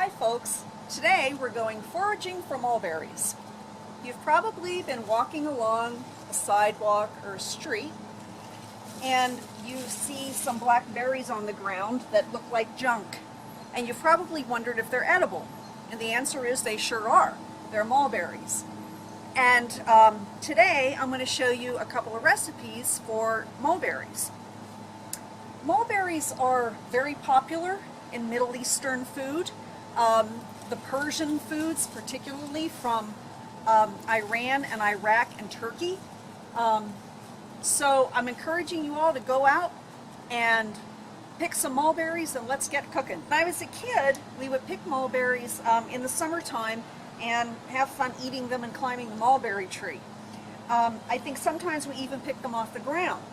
Hi folks, today we're going foraging for mulberries. You've probably been walking along a sidewalk or a street and you see some black berries on the ground that look like junk, and you've probably wondered if they're edible, and the answer is they sure are. They're mulberries. And today I'm going to show you a couple of recipes for mulberries. Mulberries are very popular in Middle Eastern food. The Persian foods, particularly from Iran and Iraq and Turkey. So I'm encouraging you all to go out and pick some mulberries and let's get cooking. When I was a kid, we would pick mulberries in the summertime and have fun eating them and climbing the mulberry tree. I think sometimes we even pick them off the ground.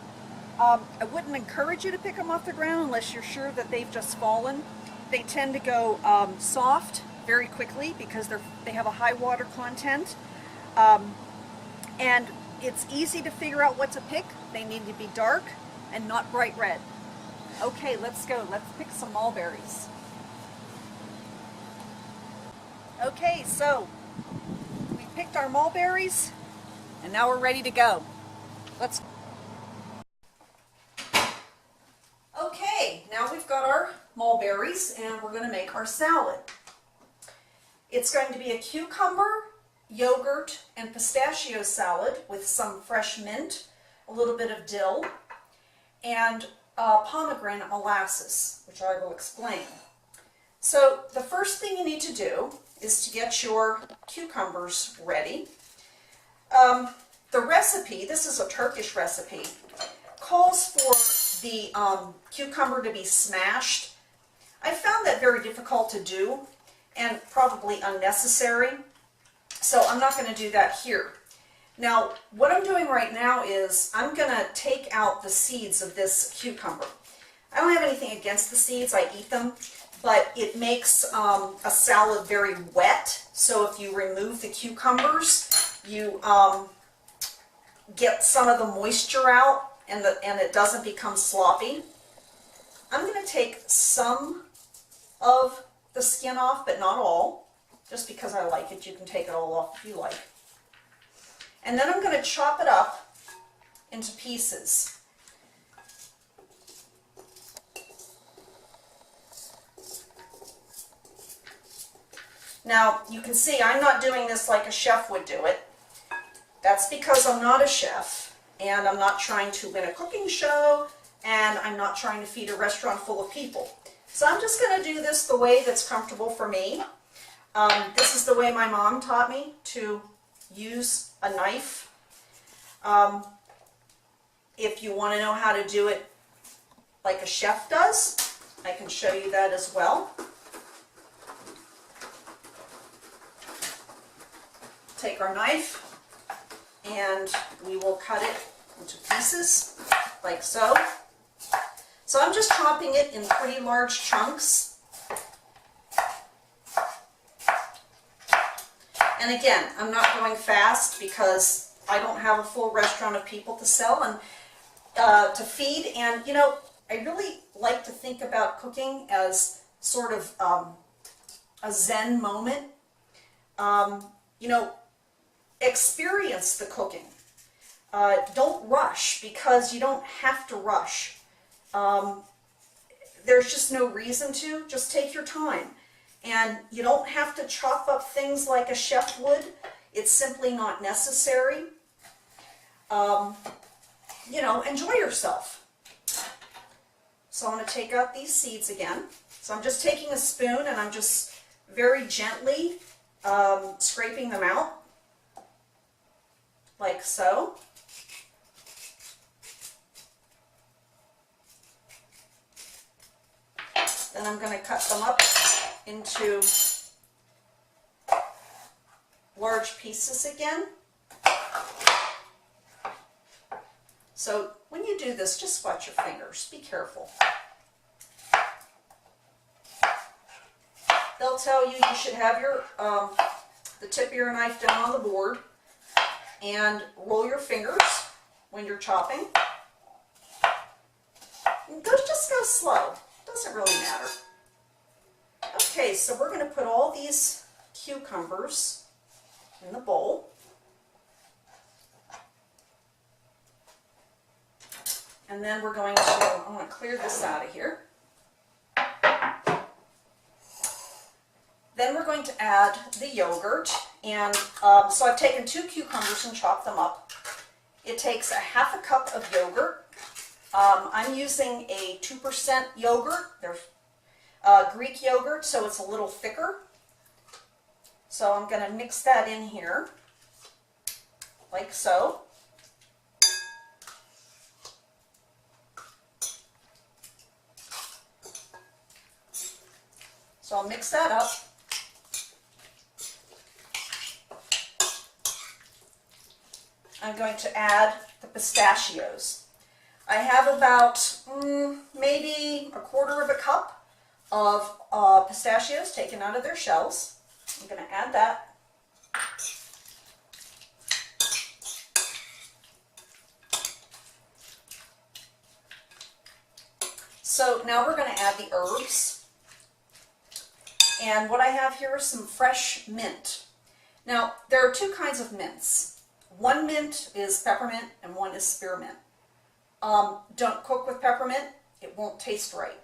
I wouldn't encourage you to pick them off the ground unless you're sure that they've just fallen. They tend to go soft very quickly because they have a high water content, and it's easy to figure out what to pick. They need to be dark and not bright red. Okay, let's go. Let's pick some mulberries. Okay, so we picked our mulberries and now we're ready to go. Let's. Okay, now we've got our mulberries and we're going to make our salad. It's going to be a cucumber, yogurt, and pistachio salad with some fresh mint, a little bit of dill, and pomegranate molasses, which I will explain. So the first thing you need to do is to get your cucumbers ready. The recipe, this is a Turkish recipe, calls for the cucumber to be smashed. I found that very difficult to do and probably unnecessary, so I'm not going to do that here. Now, what I'm doing right now is I'm going to take out the seeds of this cucumber. I don't have anything against the seeds, I eat them, but it makes a salad very wet, so if you remove the cucumbers, you get some of the moisture out and it doesn't become sloppy. I'm going to take some of the skin off, but not all, just because I like it. You can take it all off if you like. And then I'm going to chop it up into pieces. Now, you can see I'm not doing this like a chef would do it. That's because I'm not a chef, and I'm not trying to win a cooking show, and I'm not trying to feed a restaurant full of people. So I'm just going to do this the way that's comfortable for me. This is the way my mom taught me to use a knife. If you want to know how to do it like a chef does, I can show you that as well. Take our knife and we will cut it into pieces like so. So I'm just chopping it in pretty large chunks. And again, I'm not going fast because I don't have a full restaurant of people to sell and to feed. And you know, I really like to think about cooking as sort of a Zen moment. You know, experience the cooking. Don't rush, because you don't have to rush. There's just no reason to. Just take your time. And you don't have to chop up things like a chef would. It's simply not necessary. You know, enjoy yourself. So I'm going to take out these seeds again. So I'm just taking a spoon and I'm just very gently scraping them out. Like so. Then I'm going to cut them up into large pieces again. So when you do this, just watch your fingers. Be careful. They'll tell you you should have your the tip of your knife down on the board and roll your fingers when you're chopping. And just go slow. Doesn't really matter. Okay, so we're going to put all these cucumbers in the bowl. And then we're going to, I want to clear this out of here. Then we're going to add the yogurt. And so I've taken 2 cucumbers and chopped them up. It takes a half a cup of yogurt. I'm using a 2% yogurt. There's Greek yogurt, so it's a little thicker. So I'm going to mix that in here, like so. So I'll mix that up. I'm going to add the pistachios. I have about maybe a quarter of a cup of pistachios taken out of their shells. I'm going to add that. So now we're going to add the herbs. And what I have here is some fresh mint. Now, there are 2 kinds of mints. One mint is peppermint and one is spearmint. Don't cook with peppermint, it won't taste right.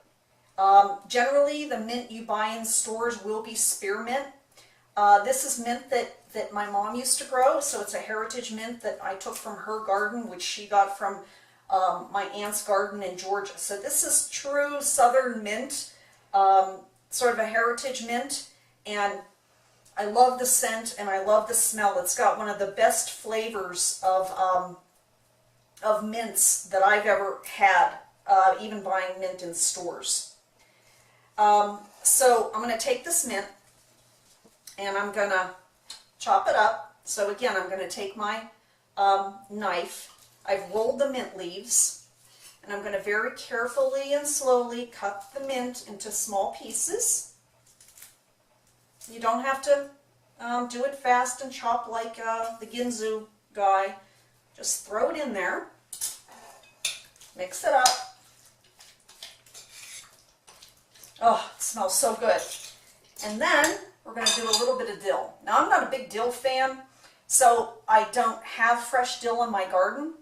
Generally, the mint you buy in stores will be spearmint. This is mint that my mom used to grow, so it's a heritage mint that I took from her garden, which she got from my aunt's garden in Georgia. So this is true southern mint, sort of a heritage mint, and I love the scent and I love the smell. It's got one of the best flavors of mints that I've ever had, even buying mint in stores. So I'm going to take this mint and I'm going to chop it up. So again, I'm going to take my knife. I've rolled the mint leaves and I'm going to very carefully and slowly cut the mint into small pieces. You don't have to do it fast and chop like the Ginzu guy. Just throw it in there. Mix it up. Oh, it smells so good. And then we're going to do a little bit of dill. Now, I'm not a big dill fan, so I don't have fresh dill in my garden.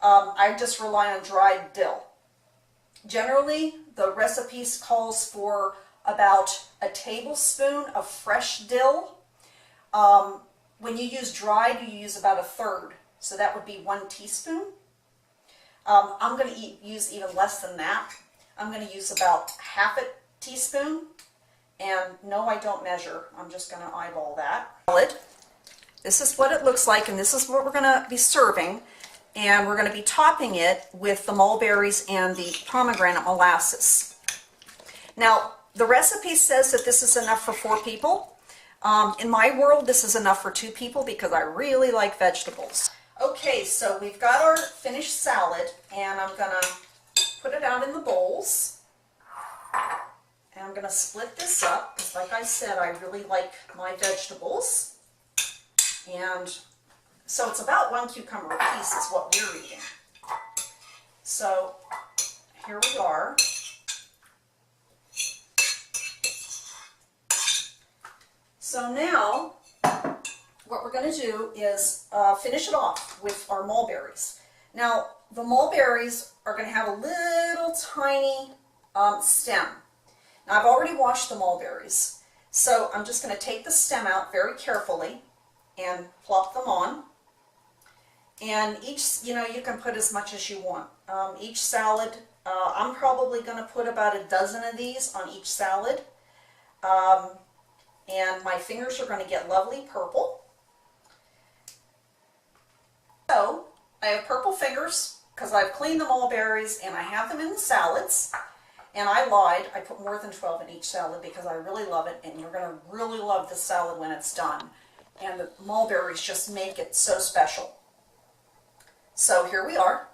I just rely on dried dill. Generally, the recipe calls for about a tablespoon of fresh dill. When you use dried, you use about 1/3. So that would be 1 teaspoon. I'm going to use even less than that. I'm going to use about ½ teaspoon. And no, I don't measure. I'm just going to eyeball that. This is what it looks like, and this is what we're going to be serving. And we're going to be topping it with the mulberries and the pomegranate molasses. Now, the recipe says that this is enough for 4 people. In my world, this is enough for 2 people because I really like vegetables. Okay, so we've got our finished salad, and I'm going to put it out in the bowls. And I'm going to split this up because, like I said, I really like my vegetables. And so it's about 1 cucumber a piece is what we're eating. So here we are. So now what we're going to do is finish it off with our mulberries. Now the mulberries are going to have a little tiny stem. Now I've already washed the mulberries, so I'm just going to take the stem out very carefully and plop them on. And each, you can put as much as you want. Each salad, I'm probably going to put about a dozen of these on each salad. And my fingers are going to get lovely purple. So I have purple fingers because I've cleaned the mulberries and I have them in the salads. And I lied, I put more than 12 in each salad because I really love it, and you're going to really love the salad when it's done. And the mulberries just make it so special. So here we are.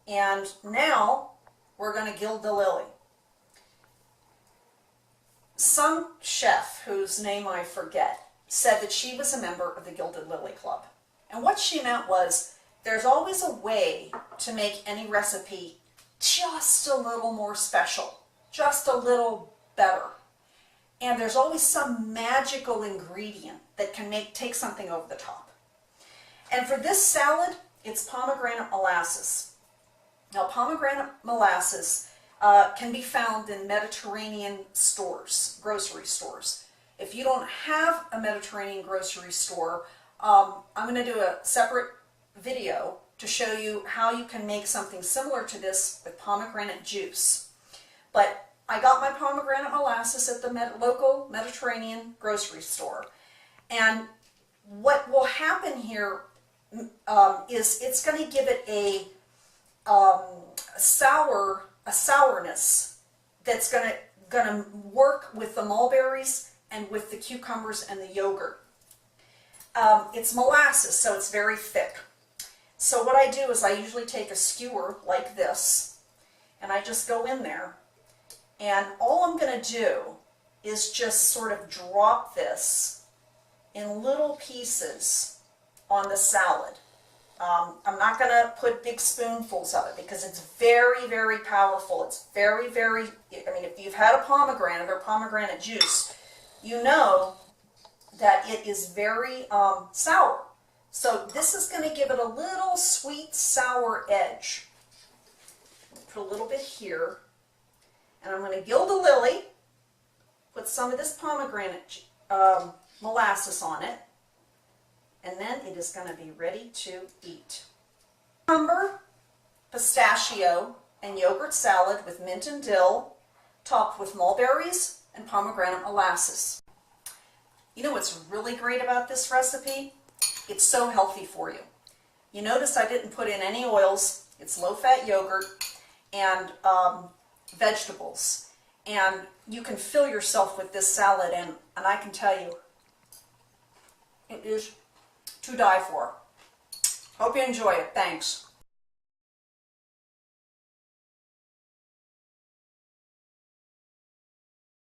And now we're going to gild the lily. Some chef, whose name I forget, said that she was a member of the Gilded Lily Club. And what she meant was, there's always a way to make any recipe just a little more special. just a little better. And there's always some magical ingredient that can take something over the top. And for this salad, it's pomegranate molasses. Now, pomegranate molasses can be found in Mediterranean stores, grocery stores. If you don't have a Mediterranean grocery store, I'm going to do a separate video to show you how you can make something similar to this with pomegranate juice. But I got my pomegranate molasses at the local Mediterranean grocery store. And what will happen here is it's going to give it a sourness that's going to work with the mulberries and with the cucumbers and the yogurt. It's molasses, so it's very thick. So what I do is I usually take a skewer like this, and I just go in there, and all I'm going to do is just sort of drop this in little pieces on the salad. I'm not going to put big spoonfuls of it because it's very, very powerful. It's very, very, I mean, if you've had a pomegranate or pomegranate juice, you know that it is very sour. So this is going to give it a little sweet, sour edge. Put a little bit here. And I'm going to gild a lily, put some of this pomegranate molasses on it, and then it is going to be ready to eat. Cucumber, pistachio, and yogurt salad with mint and dill, topped with mulberries and pomegranate molasses. You know what's really great about this recipe? It's so healthy for you. You notice I didn't put in any oils. It's low-fat yogurt and vegetables. And you can fill yourself with this salad, and I can tell you, it is to die for. Hope you enjoy it. Thanks.